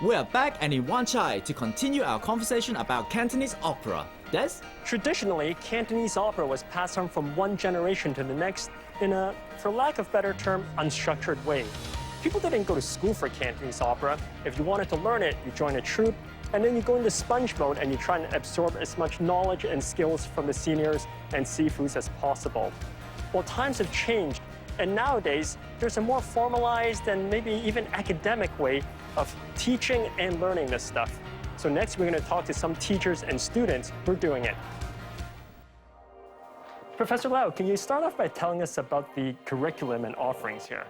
We are back and in Wan Chai to continue our conversation about Cantonese opera. Des? Traditionally, Cantonese opera was passed on from one generation to the next in a, for lack of better term, unstructured way. People didn't go to school for Cantonese opera. If you wanted to learn it, you join a troupe, and then you go into sponge mode and you try and absorb as much knowledge and skills from the seniors and sifus as possible. Well, times have changed, and nowadays, there's a more formalized and maybe even academic way of teaching and learning this stuff. So next, we're going to talk to some teachers and students who are doing it. Professor Lau, can you start off by telling us about the curriculum and offerings here?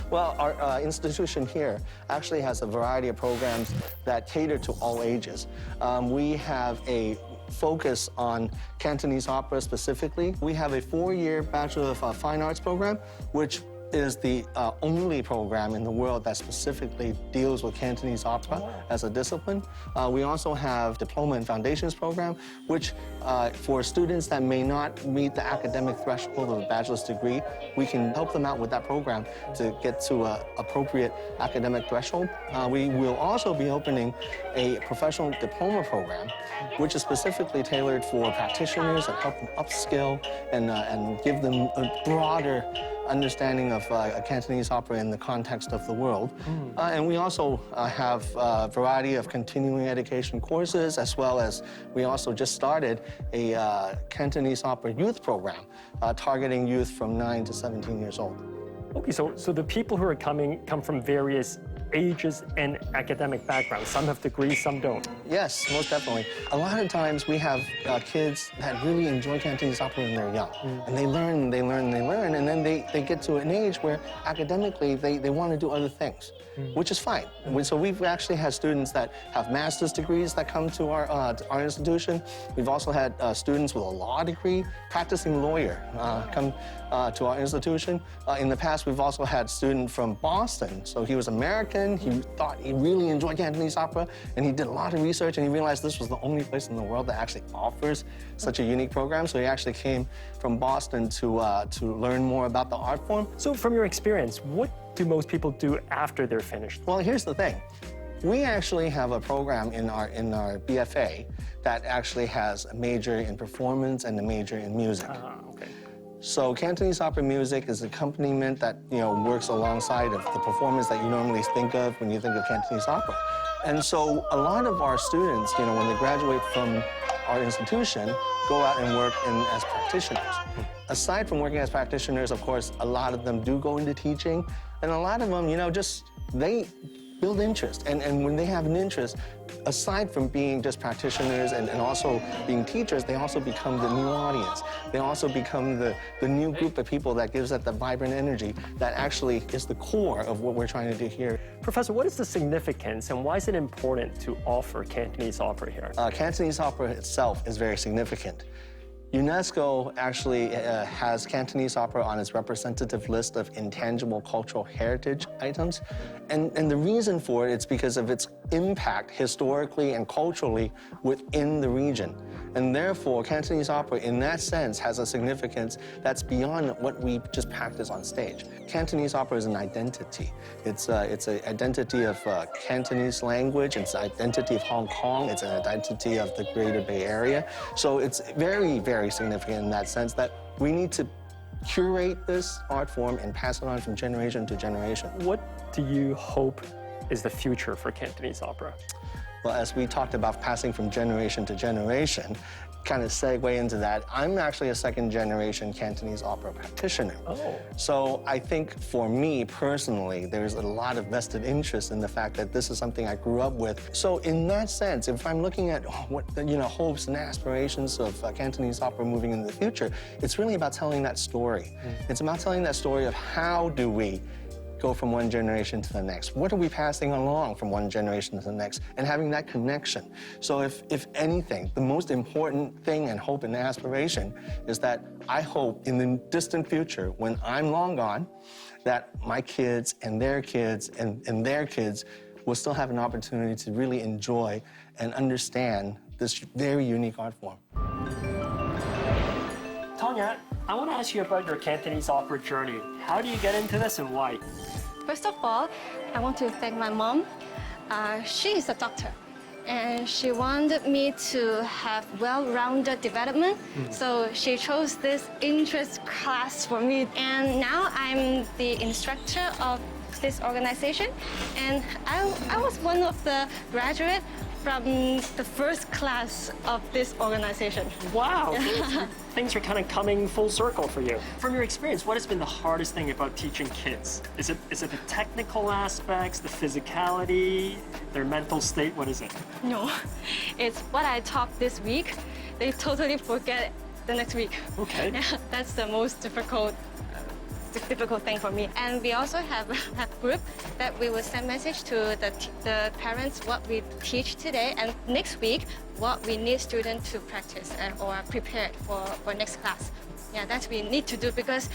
Well, our institution here actually has a variety of programs that cater to all ages. We have a focus on Cantonese opera specifically. We have a 4-year Bachelor of Fine Arts program, which is the only program in the world that specifically deals with Cantonese opera as a discipline. We also have Diploma and Foundations program, which for students that may not meet the academic threshold of a bachelor's degree, we can help them out with that program to get to an appropriate academic threshold. We will also be opening a professional diploma program, which is specifically tailored for practitioners and help them upskill and give them a broader understanding of Cantonese opera in the context of the world. And we also have a variety of continuing education courses, as well as we also just started a Cantonese opera youth program targeting youth from 9 to 17 years old. Okay, so the people who are coming come from various ages and academic backgrounds. Some have degrees, some don't. Yes, most definitely. A lot of times we have kids that really enjoy Cantonese opera when they're young. And they learn, and then they get to an age where academically they want to do other things, which is fine. So we've actually had students that have master's degrees that come to our institution. We've also had students with a law degree, practicing lawyer, come to our institution. In the past, we've also had a student from Boston. So he was American. He thought he really enjoyed Cantonese opera, and he did a lot of research, and he realized this was the only place in the world that actually offers such a unique program. So he actually came from Boston to learn more about the art form. So from your experience, what do most people do after they're finished? Well, here's the thing. We actually have a program in our BFA that actually has a major in performance and a major in music. Okay. So Cantonese opera music is an accompaniment that, works alongside of the performance that you normally think of when you think of Cantonese opera. And so a lot of our students, when they graduate from our institution, go out and work as practitioners. Aside from working as practitioners, of course, a lot of them do go into teaching, and a lot of them, they build interest. And when they have an interest, aside from being just practitioners and also being teachers, they also become the new audience. They also become the new group of people that gives that the vibrant energy that actually is the core of what we're trying to do here. Professor, what is the significance and why is it important to offer Cantonese opera here? Cantonese opera itself is very significant. UNESCO actually has Cantonese opera on its representative list of intangible cultural heritage items. And the reason for it is because of its impact historically and culturally within the region. And therefore, Cantonese opera, in that sense, has a significance that's beyond what we just practice on stage. Cantonese opera is an identity. It's an identity of Cantonese language. It's an identity of Hong Kong. It's an identity of the Greater Bay Area. So it's very, very significant in that sense that we need to curate this art form and pass it on from generation to generation. What do you hope is the future for Cantonese opera? Well, as we talked about passing from generation to generation, kind of segue into that, I'm actually a second-generation Cantonese opera practitioner. Oh. So I think for me personally, there's a lot of vested interest in the fact that this is something I grew up with. So in that sense, if I'm looking at what hopes and aspirations of Cantonese opera moving into the future, it's really about telling that story. It's about telling that story of how do we go from one generation to the next? What are we passing along from one generation to the next? And having that connection. So if anything, the most important thing and hope and aspiration is that I hope in the distant future, when I'm long gone, that my kids and their kids and their kids will still have an opportunity to really enjoy and understand this very unique art form. Tanya, I want to ask you about your Cantonese opera journey. How do you get into this and why? First of all, I want to thank my mom she is a doctor. And she wanted me to have well-rounded development. So she chose this interest class for me. And now I'm the instructor of this organization. And I was one of the graduates from the first class of this organization. Wow, things are kind of coming full circle for you. From your experience, what has been the hardest thing about teaching kids? Is it the technical aspects, the physicality, their mental state? What is it? No, it's what I taught this week. They totally forget the next week. Okay. Yeah, that's the most difficult thing for me. And we also have a group that we will send message to the parents what we teach today, and next week what we need students to practice or prepare for next class. Yeah, that we need to do because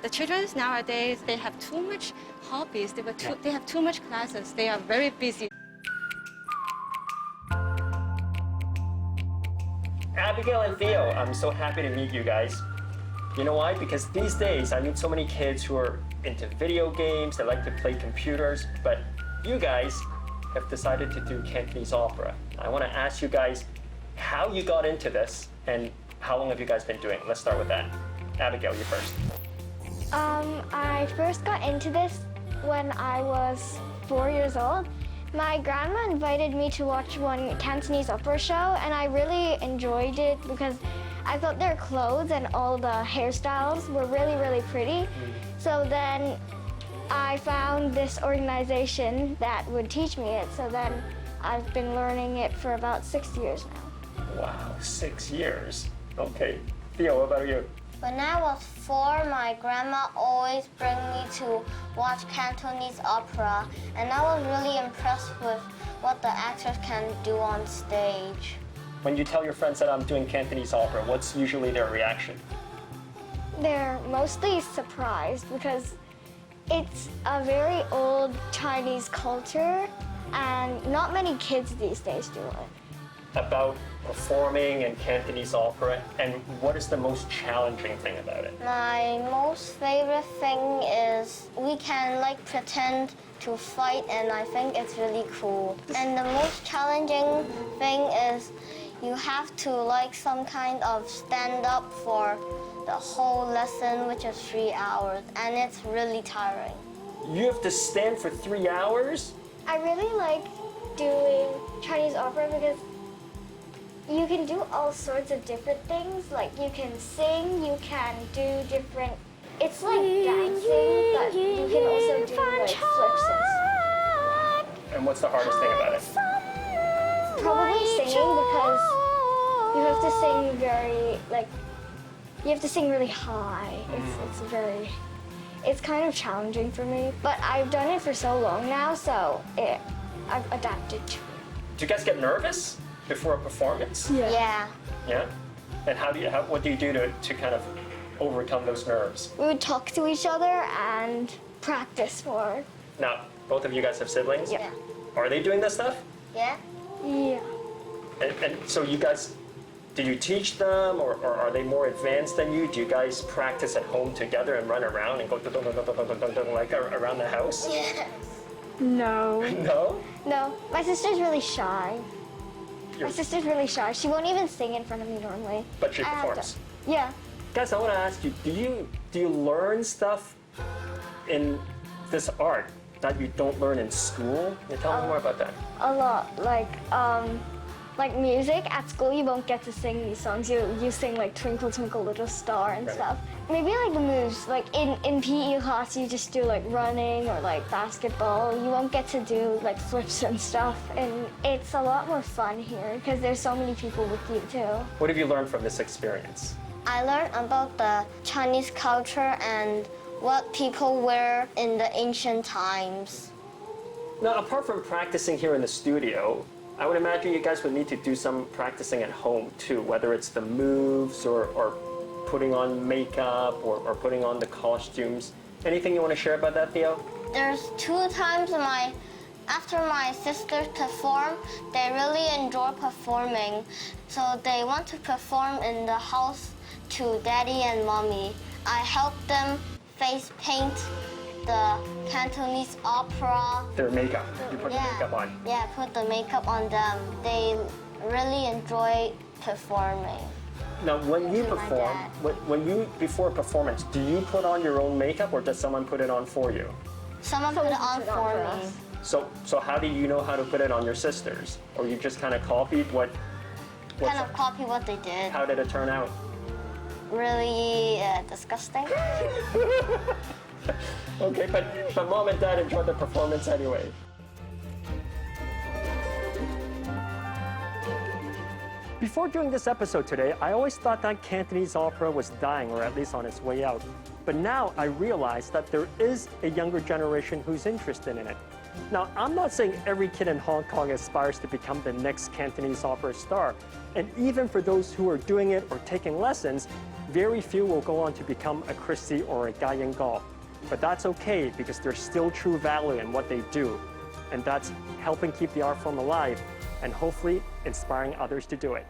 the children nowadays, they have too much hobbies, they have too much classes, they are very busy. Abigail and Theo, I'm so happy to meet you guys. You know why? Because these days I meet so many kids who are into video games, they like to play computers, but you guys have decided to do Cantonese opera. I want to ask you guys how you got into this and how long have you guys been doing? Let's start with that. Abigail, you first. I first got into this when I was 4 years old. My grandma invited me to watch one Cantonese opera show, and I really enjoyed it because I thought their clothes and all the hairstyles were really, really pretty. So then I found this organization that would teach me it. So then I've been learning it for about 6 years now. Wow, 6 years. Okay. Theo, what about you? When I was 4, my grandma always bring me to watch Cantonese opera, and I was really impressed with what the actors can do on stage. When you tell your friends that I'm doing Cantonese opera, what's usually their reaction? They're mostly surprised because it's a very old Chinese culture and not many kids these days do it. About performing in Cantonese opera, and what is the most challenging thing about it? My most favorite thing is we can pretend to fight, and I think it's really cool. And the most challenging thing is you have to some kind of stand up for the whole lesson, which is 3 hours, and it's really tiring. You have to stand for 3 hours? I really like doing Chinese opera because you can do all sorts of different things. Like you can sing, you can do different, it's like dancing, but you can also do flips and stuff. And what's the hardest thing about it? Probably singing because you have to sing you have to sing really high. It's kind of challenging for me, but I've done it for so long now, so I've adapted to it. Do you guys get nervous before a performance? Yeah. Yeah? And what do you do to kind of overcome those nerves? We would talk to each other and practice more. Now, both of you guys have siblings? Yeah. Are they doing this stuff? Yeah? Yeah. And so you guys, do you teach them, or are they more advanced than you? Do you guys practice at home together and run around and go like around the house? Yes. No. No? No, my sister's really shy. You're- My sister's really shy. She won't even sing in front of me normally. But she I have to- performs. Yeah. Guys, I want to ask you, do you learn stuff in this art that you don't learn in school? Can you tell me more about that? A lot. Like music at school, you won't get to sing these songs. You sing like Twinkle Twinkle Little Star and Right. stuff. Maybe like the moves. Like in PE class, you just do like running or like basketball. You won't get to do like flips and stuff. And it's a lot more fun here because there's so many people with you too. What have you learned from this experience? I learned about the Chinese culture and what people wear in the ancient times. Now, apart from practicing here in the studio, I would imagine you guys would need to do some practicing at home too, whether it's the moves or putting on makeup or putting on the costumes. Anything you want to share about that, Theo? There's 2 times after my sisters perform, they really enjoy performing. So they want to perform in the house to daddy and mommy. I help them face paint the Cantonese Opera. Their makeup. You put the makeup on. Yeah, put the makeup on them. They really enjoy performing. Now, when you My perform, dad. before a performance, do you put on your own makeup or does someone put it on for you? Someone put it on for me. So how do you know how to put it on your sisters? Or you just kind of copied Kind of copy what they did. How did it turn out? Really disgusting. Okay, but mom and dad enjoyed the performance anyway. Before doing this episode today, I always thought that Cantonese opera was dying, or at least on its way out. But now I realize that there is a younger generation who's interested in it. Now, I'm not saying every kid in Hong Kong aspires to become the next Cantonese opera star. And even for those who are doing it or taking lessons, very few will go on to become a Christie or a Gai Yin Gao. But that's okay, because there's still true value in what they do. And that's helping keep the art form alive and hopefully inspiring others to do it.